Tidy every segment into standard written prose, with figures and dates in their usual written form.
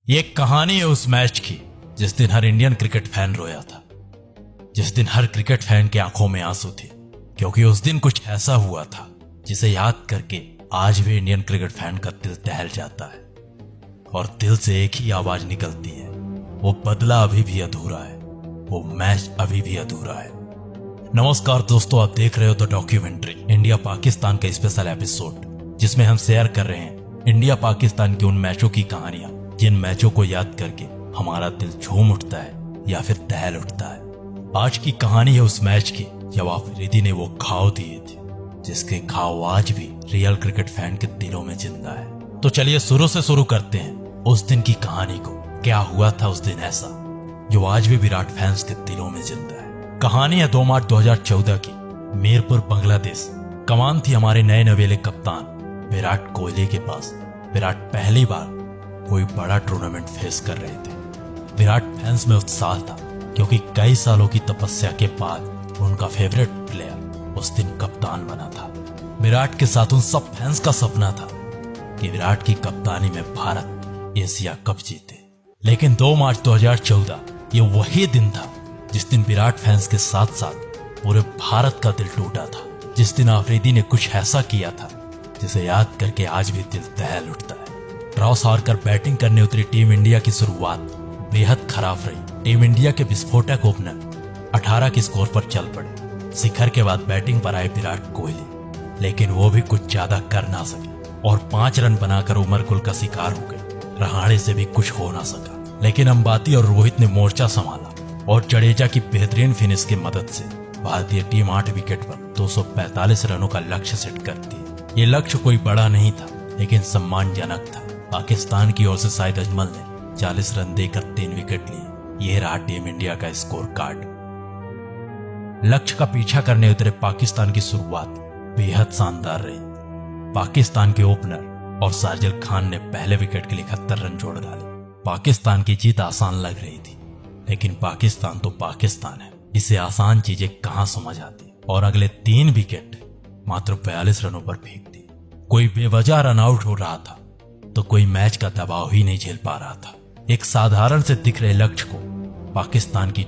ये एक कहानी है उस मैच की जिस दिन हर इंडियन क्रिकेट फैन रोया था, जिस दिन हर क्रिकेट फैन की आंखों में आंसू थे, क्योंकि उस दिन कुछ ऐसा हुआ था जिसे याद करके आज भी इंडियन क्रिकेट फैन का दिल दहल जाता है और दिल से एक ही आवाज निकलती है, वो बदला अभी भी अधूरा है, वो मैच अभी भी अधूरा है। नमस्कार दोस्तों, आप देख रहे हो द डॉक्यूमेंट्री इंडिया पाकिस्तान का स्पेशल एपिसोड, जिसमें हम शेयर कर रहे हैं इंडिया पाकिस्तान के उन मैचों की कहानियां जिन मैचों को याद करके हमारा दिल झूम उठता है या फिर दहल उठता है। आज की कहानी है उस मैच की जब अफरीदी ने वो घाव दिए थे, जिसके घाव आज भी रियल क्रिकेट फैन के दिलों में जिंदा है। तो चलिए शुरू से शुरू करते हैं उस दिन की कहानी को। क्या हुआ था उस दिन ऐसा जो आज भी विराट फैंस के दिलों में जिंदा है। कहानी है 2 मार्च 2014 की, मीरपुर बांग्लादेश। कमान थी हमारे नए नवेले कप्तान विराट कोहली के पास। विराट पहली बार कोई बड़ा टूर्नामेंट फेस कर रहे थे। विराट फैंस में उत्साह था क्योंकि कई सालों की तपस्या के बाद उनका फेवरेट प्लेयर उस दिन कप्तान बना था। विराट के साथ उन सब फैंस का सपना था कि विराट की कप्तानी में भारत एशिया कप जीते। लेकिन 2 मार्च 2014 ये वही दिन था जिस दिन विराट फैंस के साथ साथ पूरे भारत का दिल टूटा था। जिस दिन अफरीदी ने कुछ ऐसा किया था जिसे याद करके आज भी दिल दहल उठता है। टॉस हारकर बैटिंग करने उतरी टीम इंडिया की शुरुआत बेहद खराब रही। टीम इंडिया के विस्फोटक ओपनर 18 के स्कोर पर चल पड़े। शिखर के बाद बैटिंग पर आए विराट कोहली, लेकिन वो भी कुछ ज्यादा कर ना सके और 5 रन बनाकर उमर गुल का शिकार हो गए। रहाणे से भी कुछ हो ना सका, लेकिन अंबाती और रोहित ने मोर्चा संभाला और जडेजा की बेहतरीन फिनिश की मदद से भारतीय टीम 8 विकेट पर 245 रनों का लक्ष्य सेट करती। ये लक्ष्य कोई बड़ा नहीं था, लेकिन सम्मानजनक था। पाकिस्तान की ओर से शाहिद अजमल ने 40 रन देकर 3 विकेट लिए। यह रहा टीम इंडिया का स्कोर कार्ड। लक्ष्य का पीछा करने उतरे पाकिस्तान की शुरुआत बेहद शानदार रही। पाकिस्तान के ओपनर और शार्जिल खान ने पहले विकेट के लिए 71 रन जोड़ डाले। पाकिस्तान की जीत आसान लग रही थी, लेकिन पाकिस्तान तो पाकिस्तान है, इसे आसान चीजें कहां समझ आती। और अगले 3 विकेट मात्र 42 रनों पर फेंक दी। कोई बेवजह रन आउट हो रहा था तो कोई मैच का दबाव ही नहीं झेल पा रहा था। एक साधारण से दिख रहे लक्ष्य को पाकिस्तान की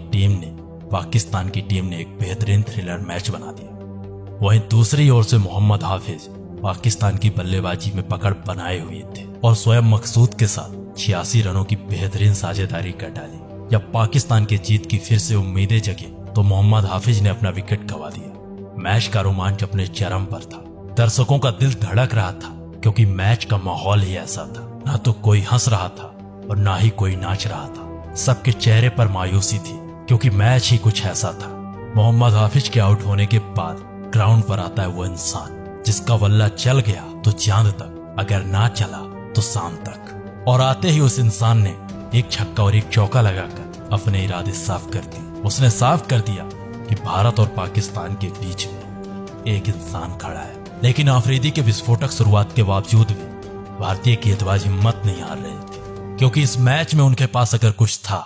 टीम ने एक बेहतरीन थ्रिलर मैच बना दिया। वहीं दूसरी ओर से मोहम्मद हाफिज पाकिस्तान की बल्लेबाजी में पकड़ बनाए हुए थे और स्वयं मकसूद के साथ 86 रनों की बेहतरीन साझेदारी कर डाली। जब पाकिस्तान की जीत की फिर से उम्मीदें जगी तो मोहम्मद हाफिज ने अपना विकेट गंवा दिया। मैच का रोमांच अपने चरम पर था। दर्शकों का दिल धड़क रहा था क्योंकि मैच का माहौल ही ऐसा था। ना तो कोई हंस रहा था और ना ही कोई नाच रहा था। सबके चेहरे पर मायूसी थी क्योंकि मैच ही कुछ ऐसा था। मोहम्मद हाफिज के आउट होने के बाद ग्राउंड पर आता है वो इंसान जिसका बल्ला चल गया तो चांद तक, अगर ना चला तो शाम तक। और आते ही उस इंसान ने एक छक्का और एक चौका लगाकर अपने इरादे साफ कर दिए। उसने साफ कर दिया कि भारत और पाकिस्तान के बीच में एक इंसान खड़ा है। लेकिन अफरीदी के विस्फोटक शुरुआत के बावजूद भी भारतीय गेंदबाज हिम्मत नहीं हार रहे थे, क्योंकि इस मैच में उनके पास अगर कुछ था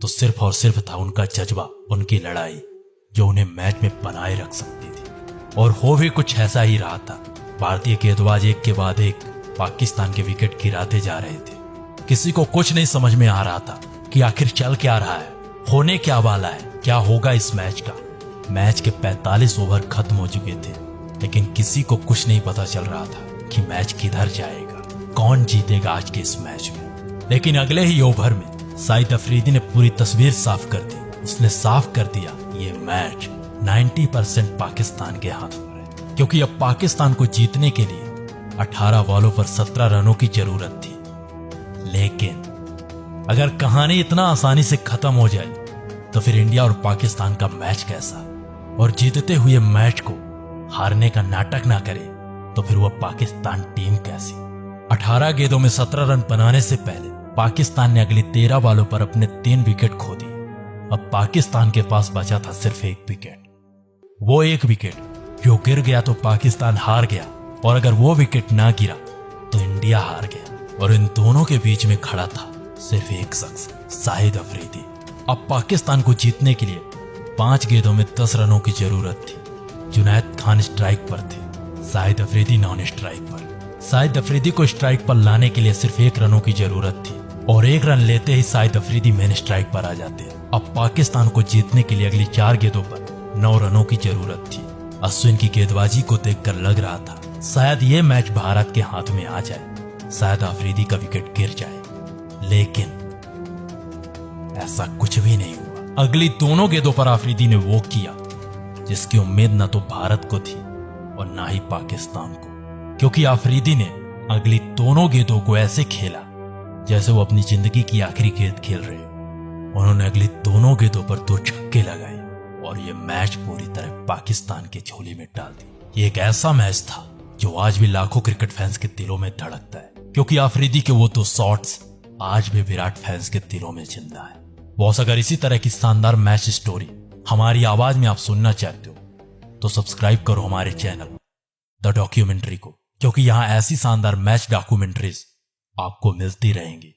तो सिर्फ और सिर्फ था उनका जज्बा, उनकी लड़ाई, जो उन्हें मैच में बनाए रख सकती थी। और हो भी कुछ ऐसा ही रहा था। भारतीय गेंदबाज एक के बाद एक पाकिस्तान के विकेट गिराते जा रहे थे। किसी को कुछ नहीं समझ में आ रहा था कि आखिर चल क्या रहा है, होने क्या वाला है, क्या होगा इस मैच का। मैच के 45 ओवर खत्म हो चुके थे, लेकिन किसी को कुछ नहीं पता चल रहा था कि मैच किधर जाएगा, कौन जीतेगा आज के इस मैच में। लेकिन अगले ही ओवर में शाहिद अफरीदी ने पूरी तस्वीर साफ कर दी। उसने साफ कर दिया ये मैच 90% पाकिस्तान के हाथ में है, क्योंकि अब पाकिस्तान को जीतने के लिए 18 बॉलों पर 17 रनों की जरूरत थी। लेकिन अगर कहानी इतना आसानी से खत्म हो जाए तो फिर इंडिया और पाकिस्तान का मैच कैसा, और जीतते हुए मैच को हारने का नाटक ना करे तो फिर वह पाकिस्तान टीम कैसी। 18 गेंदों में 17 रन बनाने से पहले पाकिस्तान ने अगली 13 बॉलों पर अपने 3 विकेट खो दिए। अब पाकिस्तान के पास बचा था सिर्फ 1 विकेट। वो 1 विकेट जो गिर गया तो पाकिस्तान हार गया, और अगर वो विकेट ना गिरा तो इंडिया हार गया। और इन दोनों के बीच में खड़ा था सिर्फ एक शख्स, शाहिद अफरीदी। अब पाकिस्तान को जीतने के लिए 5 गेंदों में 10 रनों की जरूरत थी। जुनैद खान स्ट्राइक पर थे, शाहिद अफरीदी नॉन स्ट्राइक पर। शाहिद अफरीदी को स्ट्राइक पर लाने के लिए सिर्फ 1 रनों की जरूरत थी। और 1 रन लेते ही शाहिद अफरीदी मेन स्ट्राइक पर आ जाते हैं। अब पाकिस्तान को जीतने के लिए अगली 4 गेंदों पर 9 रनों की जरूरत थी। अश्विन की गेंदबाजी को देखकर लग रहा था शायद ये मैच भारत के हाथ में आ जाए, शायद अफरीदी का विकेट गिर जाए, लेकिन ऐसा कुछ भी नहीं हुआ। अगली दोनों गेंदों पर अफरीदी ने वो किया जिसकी उम्मीद न तो भारत को थी और ना ही पाकिस्तान को, क्योंकि अफरीदी ने अगली दोनों गेंदों को ऐसे खेला जैसे वो अपनी जिंदगी की आखिरी गेंद खेल रहे हो। उन्होंने अगली दोनों गेंदों पर 2 छक्के लगाए और ये मैच पूरी तरह पाकिस्तान के झोली में डाल दी। ये एक ऐसा मैच था जो आज भी लाखों क्रिकेट फैंस के दिलों में धड़कता है, क्योंकि अफरीदी के वो 2 शॉट्स आज भी विराट फैंस के दिलों में जिंदा है। बॉस, अगर इसी तरह की शानदार मैच स्टोरी हमारी आवाज में आप सुनना चाहते हो तो सब्सक्राइब करो हमारे चैनल द डॉक्यूमेंट्री को, क्योंकि यहां ऐसी शानदार मैच डॉक्यूमेंट्रीज आपको मिलती रहेंगी।